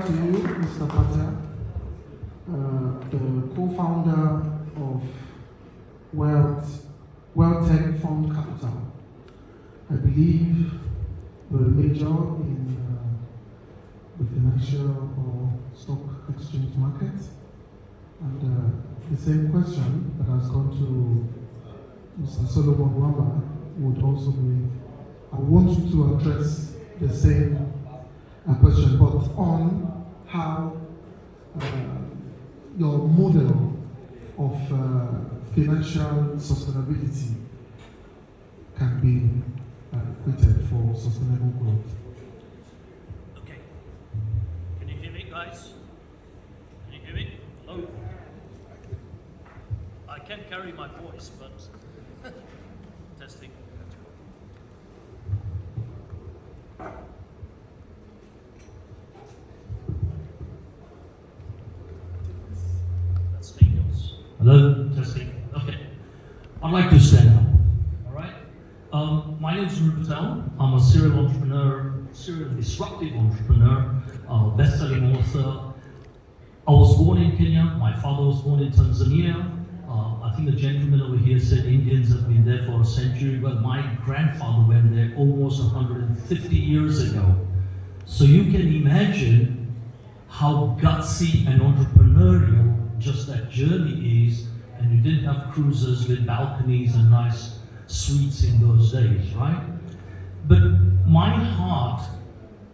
to you, Mr. Patel, the co-founder of Tech Fund Capital. I believe the major in the financial or stock exchange market. And the same question that has gone to Mr. Solomon Wamba would also be, I want you to address the same question, but on how your model of financial sustainability can be created for sustainable growth. Okay. Can you hear me, guys? Can you hear me? Hello? I can carry my voice, but testing. That's yours. Hello? Testing. Okay. I'd like to stand up. All right? My name is Patel. I'm a serial entrepreneur, serial disruptive entrepreneur, best-selling author. I was born in Kenya. My father was born in Tanzania. I think the gentleman over here said Indians have been there for a century, but my grandfather went there almost 150 years ago. So you can imagine how gutsy and entrepreneurial just that journey is, and you didn't have cruisers with balconies and nice suites in those days, right? But my heart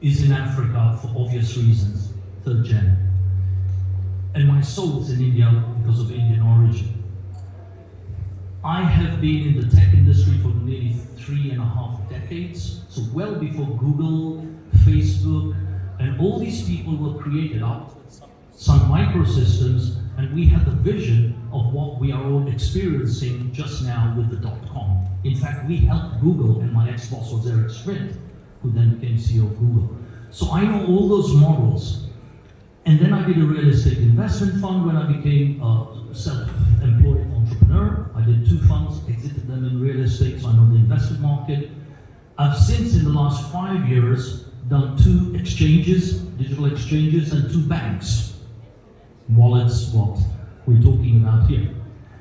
is in Africa for obvious reasons, third gen. And my soul is in India because of Indian origin. I have been in the tech industry for nearly 3.5 decades, so well before Google, Facebook, and all these people were created out Sun Microsystems, and we had the vision of what we are all experiencing just now with the .com. In fact, we helped Google, and my ex-boss was Eric Schmidt, who then became CEO of Google. So I know all those models. And then I did a real estate investment fund when I became a self-employed entrepreneur. I did 2 funds, exited them in real estate, so I know the investment market. I've since, in the last 5 years, done 2 exchanges, digital exchanges, and 2 banks. Wallets, what we're talking about here.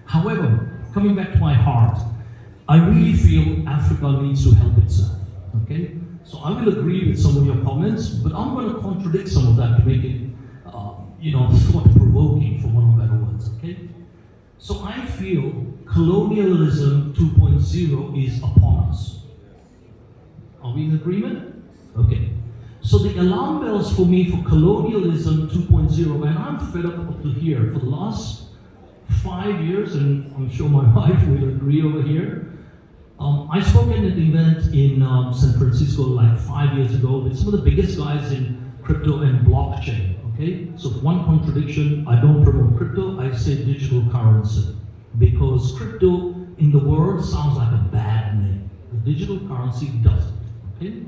However, coming back to my heart, I really feel Africa needs to help itself, okay? So I will agree with some of your comments, but I'm going to contradict some of that to make it thought-provoking, for one of better words, okay? So I feel colonialism 2.0 is upon us. Are we in agreement? Okay. So the alarm bells for me for colonialism 2.0, and I'm fed up to here. For the last 5 years, and I'm sure my wife will agree over here, I spoke at an event in San Francisco like 5 years ago with some of the biggest guys in crypto and blockchain. Okay, so one contradiction, I don't promote crypto, I say digital currency. Because crypto in the world sounds like a bad name. The digital currency doesn't, okay?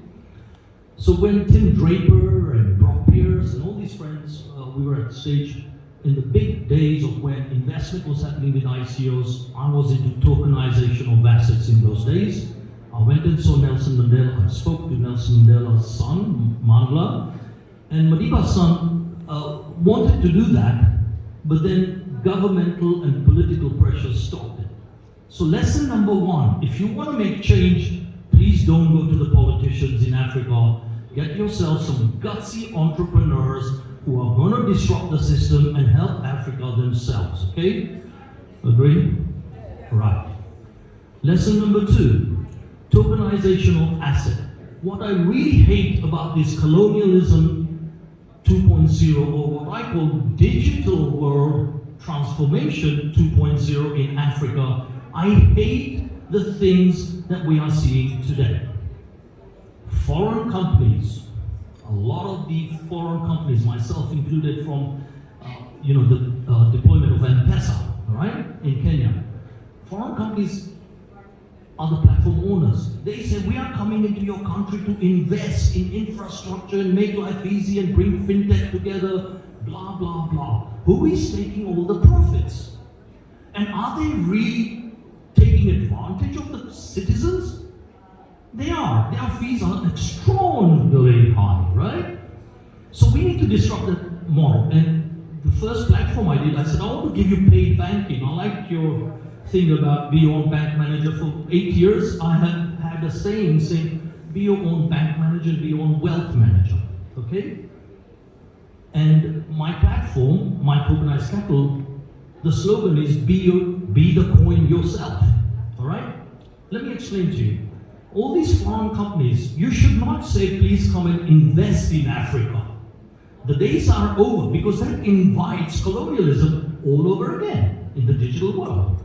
So when Tim Draper and Brock Pierce and all these friends, we were at stage in the big days of when investment was happening with ICOs, I was into tokenization of assets in those days. I went and saw Nelson Mandela, I spoke to Nelson Mandela's son, Mandla, and Madiba's son wanted to do that, but then governmental and political pressure stopped it. So lesson number 1, if you want to make change, please don't go to the politicians in Africa. Get yourself some gutsy entrepreneurs who are going to disrupt the system and help Africa themselves, okay? Agree? Right. Lesson number 2, tokenization of asset. What I really hate about this colonialism 2.0, or what I call digital world transformation 2.0 in Africa, I hate the things that we are seeing today. Foreign companies, a lot of the foreign companies, myself included, from the deployment of M-Pesa, right, in Kenya. Foreign companies are the platform owners. They say, we are coming into your country to invest in infrastructure and make life easy and bring fintech together, blah, blah, blah. Who is taking all the profits? And are they really taking advantage of the citizens? They are. Their fees are extraordinarily high, right? So we need to disrupt that model. And the first platform I did, I said, I want to give you paid banking. I like your thing about be your own bank manager. For 8 years, I have had a saying be your own bank manager, be your own wealth manager. Okay? And my platform, my tokenized capital, the slogan is be the coin yourself. All right? Let me explain to you. All these foreign companies, you should not say, please come and invest in Africa. The days are over because that invites colonialism all over again in the digital world.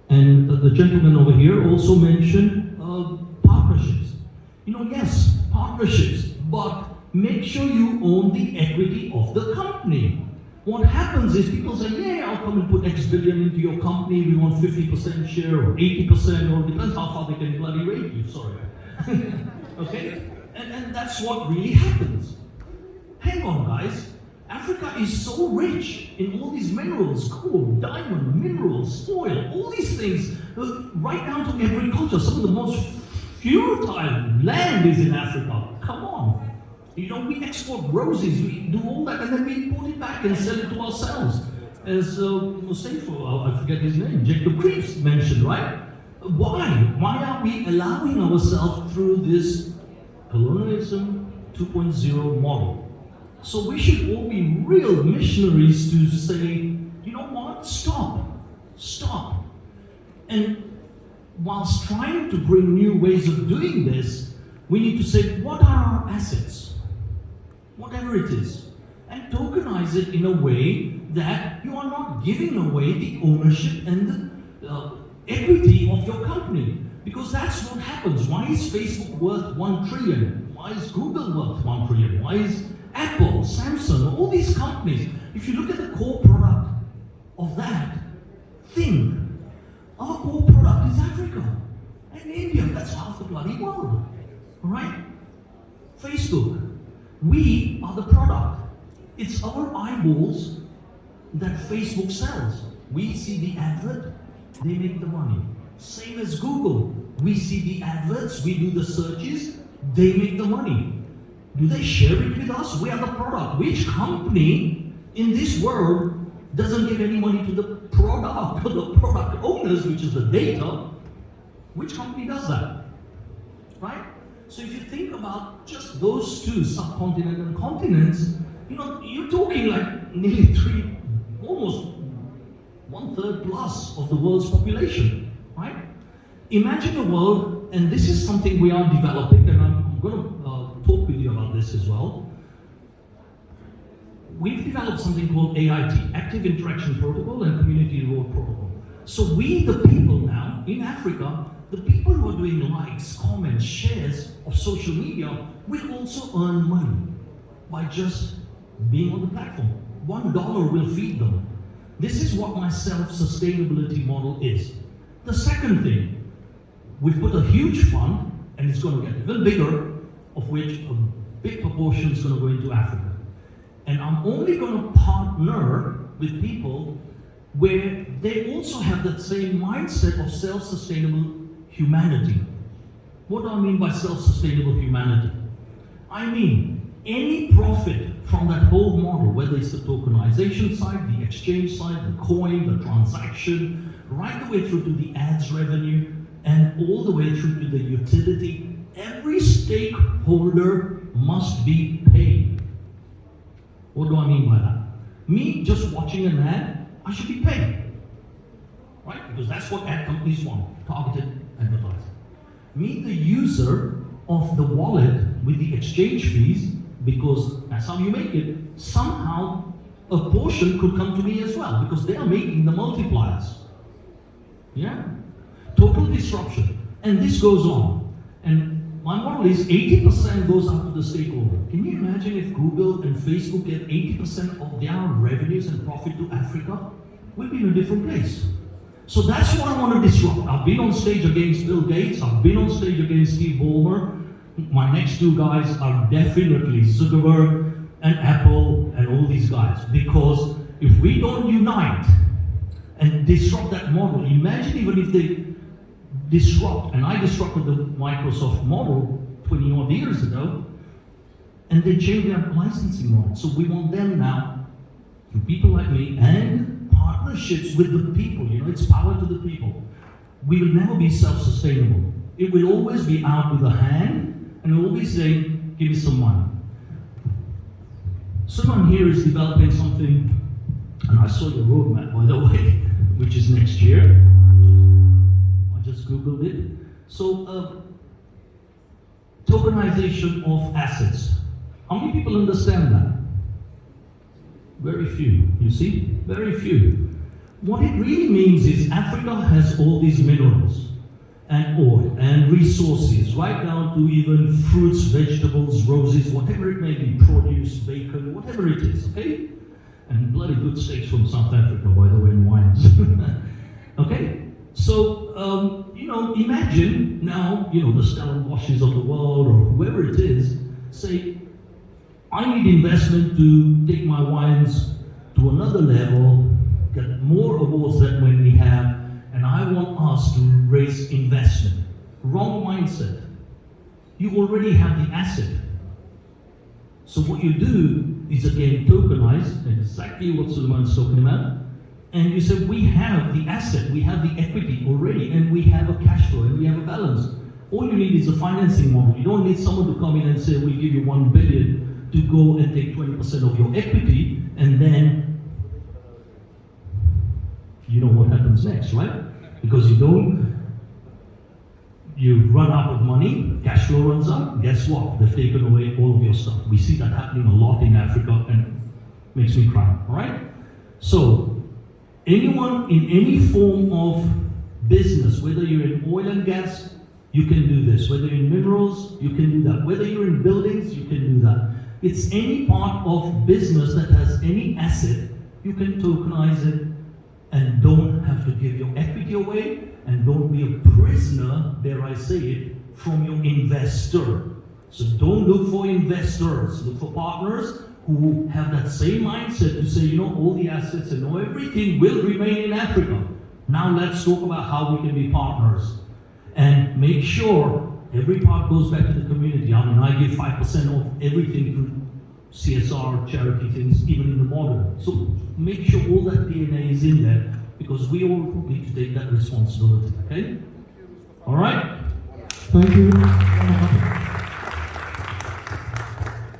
And the gentleman over here also mentioned partnerships. Yes, partnerships, but make sure you own the equity of the company. What happens is people say, yeah, I'll come and put X billion into your company, we want 50% share or 80%, or depends how far they can bloody rate you, sorry. Okay? And that's what really happens. Hang on, guys. Africa is so rich in all these minerals, gold, diamond, minerals, oil, all these things, right down to agriculture. Some of the most fertile land is in Africa. Come on. We export roses, we do all that, and then we import it back and sell it to ourselves. As I forget his name, Jacob Creeps mentioned, right? Why? Why are we allowing ourselves through this colonialism 2.0 model? So we should all be real missionaries to say, you know what, stop. And whilst trying to bring new ways of doing this, we need to say, what are our assets? Whatever it is, and tokenize it in a way that you are not giving away the ownership and the equity of your company. Because that's what happens. Why is Facebook worth 1 trillion? Why is Google worth 1 trillion? Why is Apple, Samsung, all these companies? If you look at the core product of that thing, our core product is Africa and India. That's half the bloody world. All right? Facebook. We are the product. It's our eyeballs that Facebook sells. We see the advert, they make the money. Same as Google. We see the adverts, we do the searches, they make the money. Do they share it with us? We are the product. Which company in this world doesn't give any money to the product, or the product owners, which is the data? Which company does that? Right? So if you think about just those two, subcontinent and continents, you're talking like nearly almost 1/3 plus of the world's population, right? Imagine a world, and this is something we are developing, and I'm going to talk with you about this as well. We've developed something called AIT, Active Interaction Protocol and Community Reward Protocol. So we, the people now, in Africa, the people who are doing likes, comments, shares of social media will also earn money by just being on the platform. $1 will feed them. This is what my self-sustainability model is. The second thing, we've put a huge fund, and it's going to get even bigger, of which a big proportion is going to go into Africa. And I'm only going to partner with people where they also have that same mindset of self-sustainable humanity. What do I mean by self-sustainable humanity? I mean, any profit from that whole model, whether it's the tokenization side, the exchange side, the coin, the transaction, right the way through to the ads revenue, and all the way through to the utility, every stakeholder must be paid. What do I mean by that? Me just watching an ad, I should be paid. Right? Because that's what ad companies want, targeted advertising. Me, the user of the wallet with the exchange fees, because that's how you make it, somehow a portion could come to me as well, because they are making the multipliers. Yeah? Total disruption. And this goes on. And my model is 80% goes out to the stakeholder. Can you imagine if Google and Facebook get 80% of their revenues and profit to Africa? We'll be in a different place. So that's what I want to disrupt. I've been on stage against Bill Gates, I've been on stage against Steve Ballmer. My next two guys are definitely Zuckerberg and Apple and all these guys. Because if we don't unite and disrupt that model, imagine even if they disrupt, and I disrupted the Microsoft model 20 odd years ago, and they change their licensing model. So we want them now, through people like me, and partnerships with the people, it's power to the people. We will never be self-sustainable. It will always be out with a hand, and we'll always say, give me some money. Someone here is developing something, and I saw your roadmap, by the way, which is next year. I just Googled it. So, tokenization of assets. How many people understand that? Very few, you see? Very few. What it really means is Africa has all these minerals and oil and resources, right down to even fruits, vegetables, roses, whatever it may be, produce, bacon, whatever it is, okay? And bloody good steaks from South Africa, by the way, and wines. Okay? So, imagine now, the Stellenbosches of the world or whoever it is, say, I need investment to take my wines to another level, get more awards than when we have, and I want us to raise investment. Wrong mindset. You already have the asset. So what you do is again tokenize, exactly what Suleiman's talking about, and you say we have the asset, we have the equity already, and we have a cash flow, and we have a balance. All you need is a financing model. You don't need someone to come in and say, we'll give you 1 billion to go and take 20% of your equity, and then you know what happens next, right? Because you run out of money, cash flow runs out, guess what? They've taken away all of your stuff. We see that happening a lot in Africa, and it makes me cry, all right? So, anyone in any form of business, whether you're in oil and gas, you can do this. Whether you're in minerals, you can do that. Whether you're in buildings, you can do that. It's any part of business that has any asset, you can tokenize it and don't have to give your equity away and don't be a prisoner, dare I say it, from your investor. So don't look for investors, look for partners who have that same mindset to say, all the assets and everything will remain in Africa. Now let's talk about how we can be partners. And make sure every part goes back to the community. I mean, I give 5% of everything through CSR, charity things, even in the model. So make sure all that DNA is in there, because we all need to take that responsibility, okay? All right? Thank you.